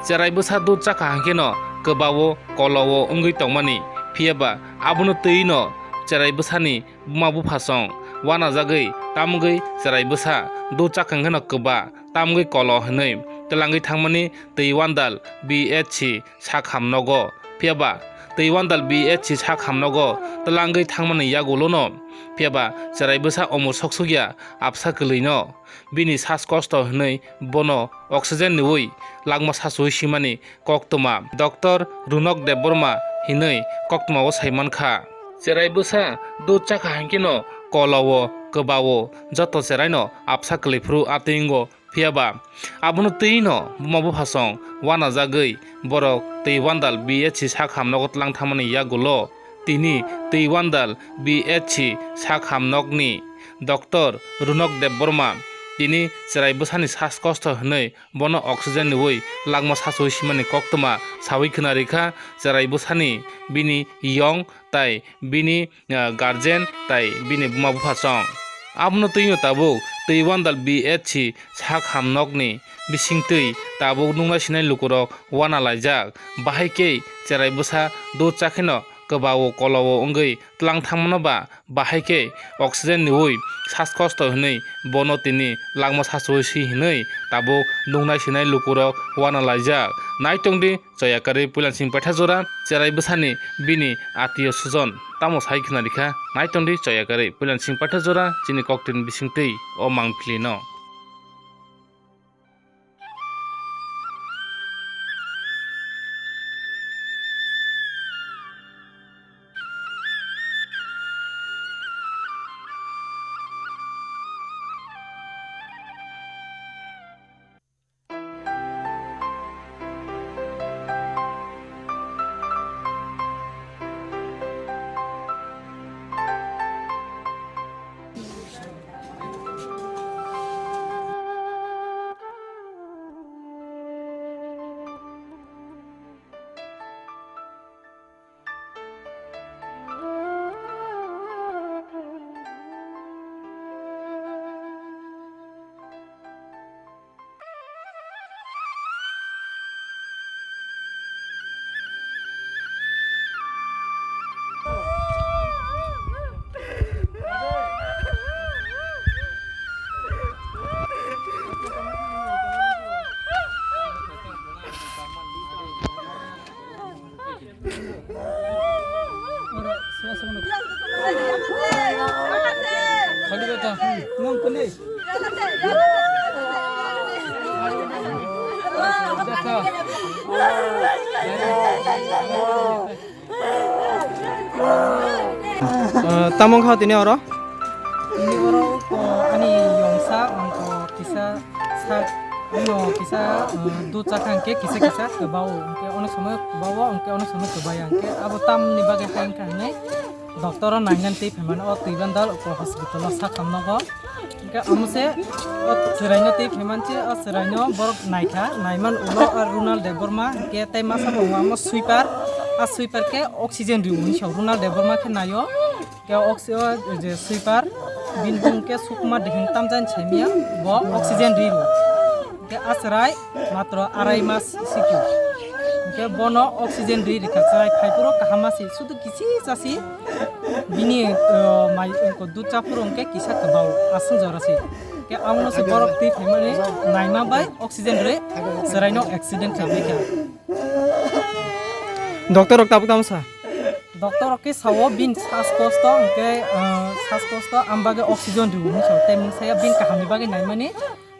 cerai besa do chaka hangkeno kebawo kolowo ungui tongmani phiaba abono tei no cerai besani buma bufasong wana jagoi tamgoi cerai besa do chaka hangkeno keba tamgoi kolo hinui telangai thangmani tei wandal BHC sakhamnogo phiaba tei wandal BHC sakhamnogo telangai thangmani yagolono phiaba cerai besa omor soksogya apsa keleino bini saskosto hinui bono oxygen niwui langma sasui simani koktoma Dr. Runok Deborma hinui koktoma o saimankha cerai besa do chaka hangkino kolowo kebawo joto cerai no apsa kelefru atingo phiaba abono tei no buma bufasong wana jagoi borok tei wandal BHC sakhamnogo tlang thamani yagulo tini tei wandal BHC sakhamnokni Dr. Runok Deborma tini cerai besani saskosto hinui bono oxygen niwui langma sasui simani koktoma sawi khonarikha cerai besani bini yong tai bini guardian tai bini buma bufasong abono tei no tabuk tei wandal BHC sakhamnokni bisingtui tabuk nungna sinai lukurok wana laijak bahaike cerai besa do chakhino kebawo kolowo ungui tlang thangmano ba bahaike oxygen niwui saskosto hinui bono tini langma sasui si hinui tabuk nungna sinai lukurok wana laijak naitongdi jayakari puilansing paithajora cerai besani bini atiyo sujon tamo sai khonarikha naitongdi jayakari puilansing paithajora chini koktin bisingtui o mangphlino Tamong kau tini oro? Ini orang ani yongsa untuk kisah sak kisah du cakang ke kisah ke bawah ke ono sama ke bawah ke ono sama ke bayang ke abo tam ni bagai kain kane dokter nangan ti peman o tiban dal ko hospital sak kamna ko ke amse o seraino ti peman ti o seraino borok naika naiman ulo Runal Deborma ke tai masa bawama sweeper a sweeper ke oxygen riuni shau Runal Deborma ke nayo ke oxygen je sweeper binbung ke sukma dehintam jan chemia bo oxygen riu ke asrai matro arai mas siku ke bono oxygen ri rikasrai khaipuro kahamasi sudu kichi jasi bini mai ko ducha purong ke kisa kabau asung jorasi ke amno se borok ti phemani naima bai oxygen re saraino accident khabeka Dokter ok tabuk tamsa. doktor ke sawo bin saskosto ambage oxygen ri uni so teming saya bin kahani bage naimani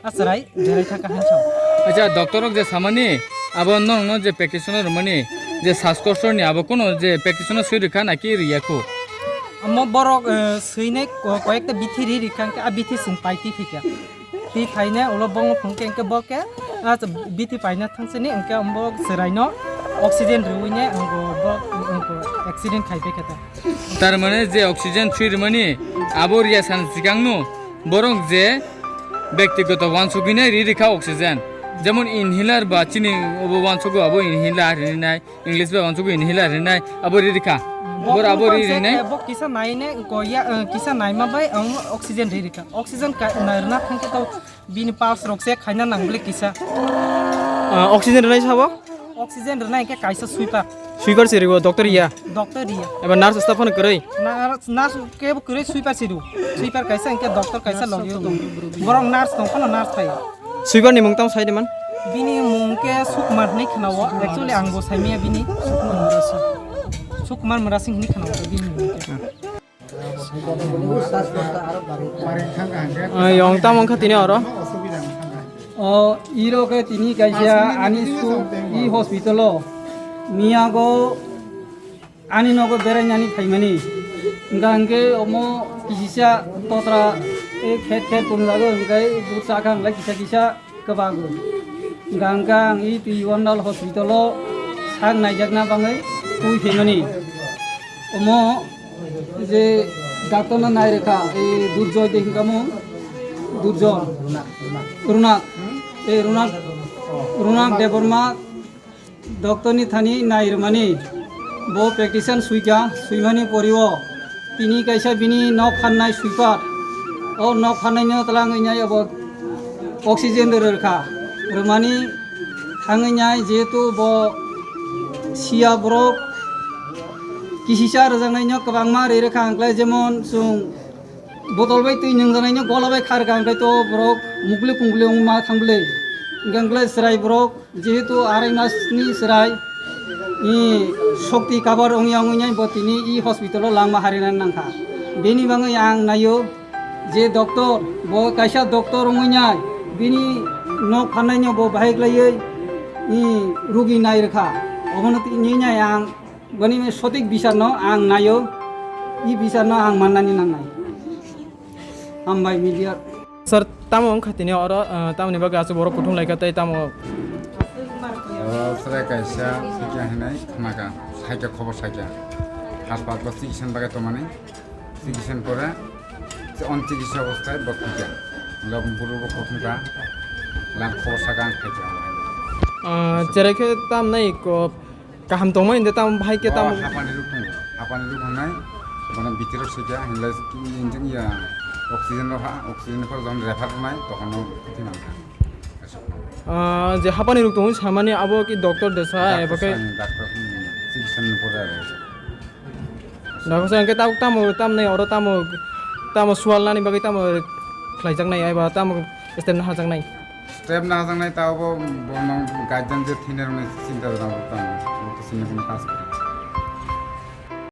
asrai jerai thaka hancho আচ্ছা ডক্টরক যে সামানি আবার নন যে practitioner মানে যে শ্বাসকষ্টর নি আবার কোন যে প্র্যাকটিশনার সুই রেখা নাকি রিয়াকো আমো borok suine koyekta bithi ri rikangke a bithi sing paiti fika ti phaine ulo bongo phungke engke boke a bithi paina thangsini engke ambo seraino oxygen ruine ambo bok accident khaibe keta তার মানে যে oxygen সুই মানে আবার রিয়া সান সিগাংনো বরং যে ব্যক্তিগত ওয়ানসুবিনে রি রেখা অক্সিজেন যেমন ইনহেলার বা চিনি ওয়ানসুগো আবো ইনহেলার নাই ইংলিশ বা ওয়ানসুগো ইনহেলার নাই আবো রি রেখা bor abori ne bok kisa naine koya kisa naima bai oxygen ri rika oxygen ka narna thangke to bini pass rokse khaina nangle kisa oxygen রনাই সাবো oxygen rena ke kaisa sweeper sweeper সিরিগো doctor ইয়া doctor dia এবার nurse স্থাপন করে nurse ke kure sweeper sidu sweeper kaisa ke doctor kaisa logyo dong borong nurse dong kono nurse thai sweeper নি মুংতাম সাইদেমান bini mungke sukmar ni khnawo actually angbo saimia bini sukmar murasi sukmar murasi ni khnawo bini ইয়ং তামং খাতিনে অর iro ke tini kaisa ani su I hospital miago ani nogo beranyani phaimani ngangke omo kisisa totra e khet punlago ngai busa kang la kisa kebago gangkang I Piwandal hospital sang naijakna bangai tui phaimani omo je doctor na nai rekha e durjoy dehinkamu durjoy runak deborma doctor ni thani nairmani bo practitioner suimani poriwo tini kaisa bini nok khannai suipar o nok khannai no talang nyai abo oxygen rekha rumani thangai nyai jetu bo sia brok kisisa rajangai no kabangma rekha angklai jemon sung botol bai tui ningjanai no golabai khar gangkai to brok mukli pungli ma thangle ganglai serai brok jehetu arai mas ni serai I shokti kabar ongyang ongyai botini I hospital langma harinan nangkha beni bangai ang nayo je doctor bo kaisa doctor ongyai bini nok phanai no bo bahai klai I rugi nai rekha obonoti ni nyai ang bani me sotik bisar no ang nayo I bisar no ang mannani nangnai ambai media sir তামং খাতিনে অর তামনি বাগে আছে বড় কুঠুং লাইকাতাই তামো Serai kaisa sikya hinai khamaga saikya khobor saikya হাসপাতাল চিকিৎসা বাগে তোমানে চিকিৎসা করে অন চিকিৎসা অবস্থায় বকুজা লব বুড়ো প্রথমটা লাম খবর সাগান খাইছে যেরেখে তাম নাই কাহাম দংমাই ইন্দে তাম ভাইকে তাম হাপানি রূপ হনাই মানে ভিতরের সিকা হিনলাই ইঞ্জিন ইয়া অক্সিজেন পর যখন রেফার নাই তখন ঠিমানখা যে হাপানি রুক দং সামানি আবো কি ডক্টর দেসা এবাকে ডাক্তার চিকিৎসা পরে আর ডাক্তার সাংকে তাম নাই অর তাম সুয়ালনানি বাগে তাম খ্লাইজাক নাই আইবা তাম স্টেপ না হাজাক নাই স্টেপ না হাজাক নাই তাও বর্ণ গার্জেন যে থিনের চিন্তা করতাম তো সিনে কোনো কাজ করে